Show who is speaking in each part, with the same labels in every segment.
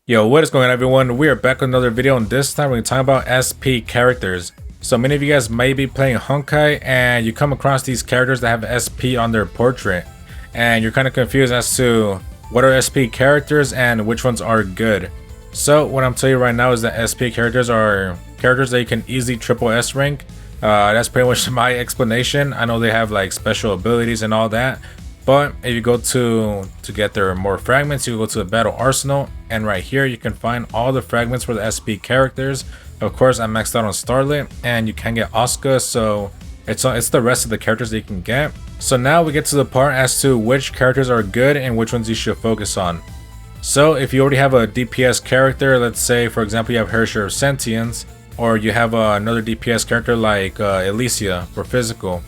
Speaker 1: Yo, what is going on, everyone? We are back with another video, and this time we're going to talk about SP characters. So many of you guys may be playing Honkai and you come across these characters that have SP on their portrait, and you're kind of confused as to what are SP characters and which ones are good. So what I'm telling you right now is that SP characters are characters that you can easily triple S rank. That's pretty much my explanation. I know they have like special abilities and all that, but if you go to get their more fragments, you go to the battle arsenal, and right here you can find all the fragments for the SP characters. Of course, I maxed out on Starlit, and you can get Asuka, so it's the rest of the characters that you can get. So now we get to the part as to which characters are good and which ones you should focus on. So if you already have a DPS character, let's say for example you have Herrscher of Sentience, or you have another DPS character like Elysia for physical,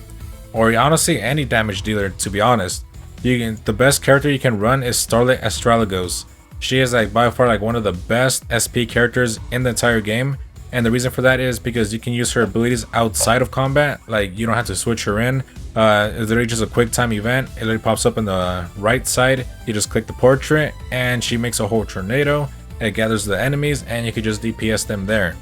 Speaker 1: or honestly any damage dealer, to be honest, the best character you can run is Starlit Astrologos. She is like by far like one of the best SP characters in the entire game, and the reason for that is because you can use her abilities outside of combat. Like, you don't have to switch her in. It's literally just a quick time event. It literally pops up in the right side. You just click the portrait and she makes a whole tornado. It gathers the enemies and you can just DPS them there.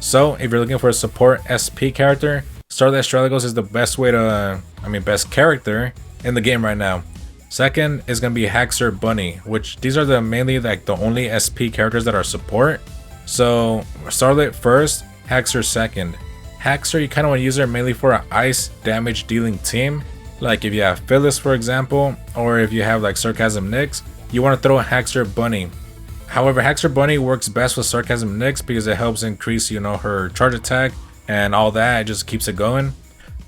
Speaker 1: So if you're looking for a support SP character, Starlit Astrologos is the best way to, best character in the game right now. Second is gonna be Haxor Bunny, which these are mainly like the only SP characters that are support. So Starlit first, Haxor second. Haxor, you kind of want to use her mainly for an ice damage dealing team. Like if you have Phyllis, for example, or if you have like Sarcasm Nyx, you want to throw a Haxor Bunny. However, Haxor Bunny works best with Sarcasm Nyx because it helps increase, her charge attack and all that. It just keeps it going.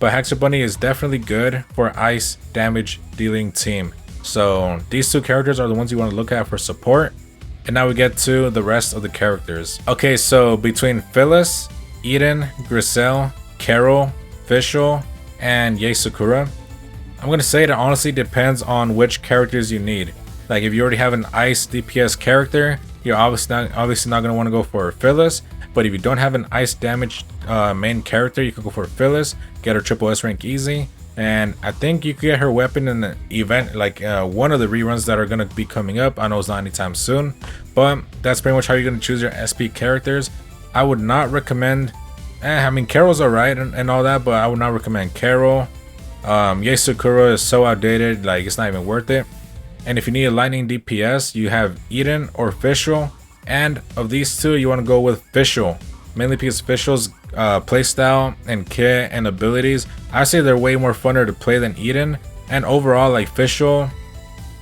Speaker 1: But Haxor Bunny is definitely good for ice damage dealing team. So these two characters are the ones you want to look at for support. And now we get to the rest of the characters. Okay, so between Phyllis, Eden, Griselle, Carol, Fischl, and Yae Sakura, I'm gonna say it honestly depends on which characters you need. Like if you already have an ice DPS character, you're obviously not gonna want to go for Phyllis. But if you don't have an ice damage main character, you can go for Phyllis, get her triple S rank easy, and I think you could get her weapon in the event, like one of the reruns that are gonna be coming up. I know it's not anytime soon, but that's pretty much how you're gonna choose your SP characters. I would not recommend. Carol's alright and all that, but I would not recommend Carol. Yae Sakura is so outdated, like it's not even worth it. And if you need a lightning DPS, you have Eden or Fischl. And of these two, you want to go with Fischl, mainly because Fischl's playstyle and kit and abilities, I say they're way more funner to play than Eden. And overall, like Fischl,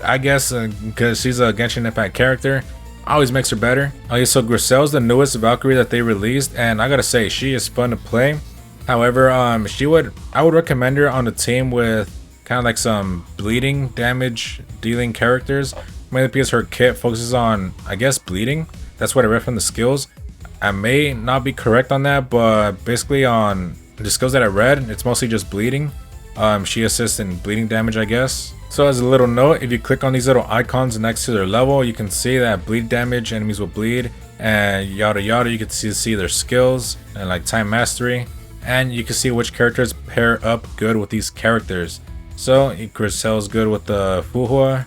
Speaker 1: I guess because she's a Genshin Impact character, always makes her better. Okay, so Griselle's the newest Valkyrie that they released, and I gotta say she is fun to play. However, I would recommend her on a team with kind of like some bleeding damage dealing characters, mainly because her kit focuses on, I guess, bleeding. That's what I read from the skills. I may not be correct on that, but basically on the skills that I read, it's mostly just bleeding. She assists in bleeding damage, I guess. So as a little note, if you click on these little icons next to their level, you can see that bleed damage, enemies will bleed, and yada yada. You can see their skills and like time mastery, and you can see which characters pair up good with these characters. So Griselle's good with the Fuhua,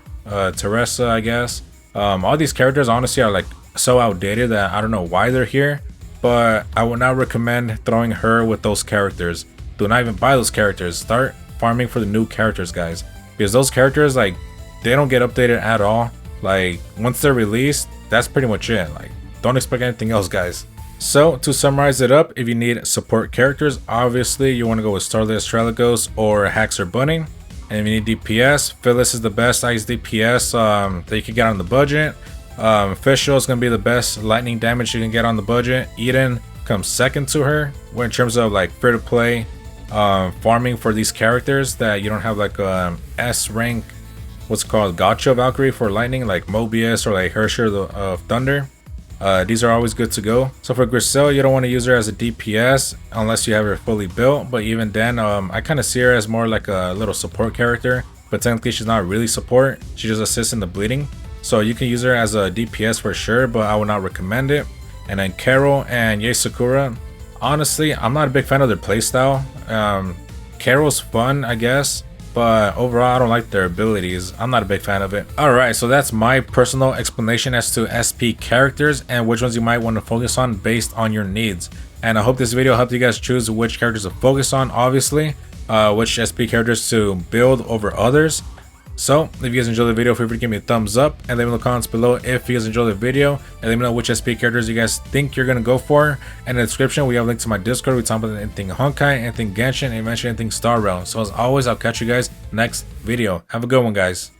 Speaker 1: Teresa, I guess. All these characters honestly are like so outdated that I don't know why they're here, but I would not recommend throwing her with those characters. Do not even buy those characters. Start farming for the new characters, guys, because those characters, like, they don't get updated at all. Like once they're released, that's pretty much it. Like, don't expect anything else, guys. So to summarize it up, if you need support characters, obviously you want to go with Starlit Astrologos or Haxor Bunny. And if you need DPS, Phyllis is the best ice DPS that you can get on the budget. Fischl is going to be the best lightning damage you can get on the budget. Eden comes second to her in terms of like free to play farming for these characters that you don't have like a S rank, what's called Gacha Valkyrie for lightning, like Mobius or like Herrscher of Thunder. These are always good to go. So for Griselle, you don't want to use her as a DPS unless you have her fully built, but even then, I kind of see her as more like a little support character, but technically she's not really support. She just assists in the bleeding. So you can use her as a DPS for sure, but I would not recommend it. And then Carol and Yae Sakura, honestly, I'm not a big fan of their playstyle. Carol's fun, I guess, but overall I don't like their abilities. I'm not a big fan of it. Alright, so that's my personal explanation as to SP characters and which ones you might want to focus on based on your needs. And I hope this video helped you guys choose which characters to focus on, obviously, which SP characters to build over others. So if you guys enjoyed the video, feel free to give me a thumbs up and let me know in the comments below if you guys enjoyed the video, and let me know which SP characters you guys think you're gonna go for. And in the description we have a link to my Discord. We talk about anything Honkai, anything Genshin, and eventually anything Star Realm. So as always, I'll catch you guys next video. Have a good one, guys.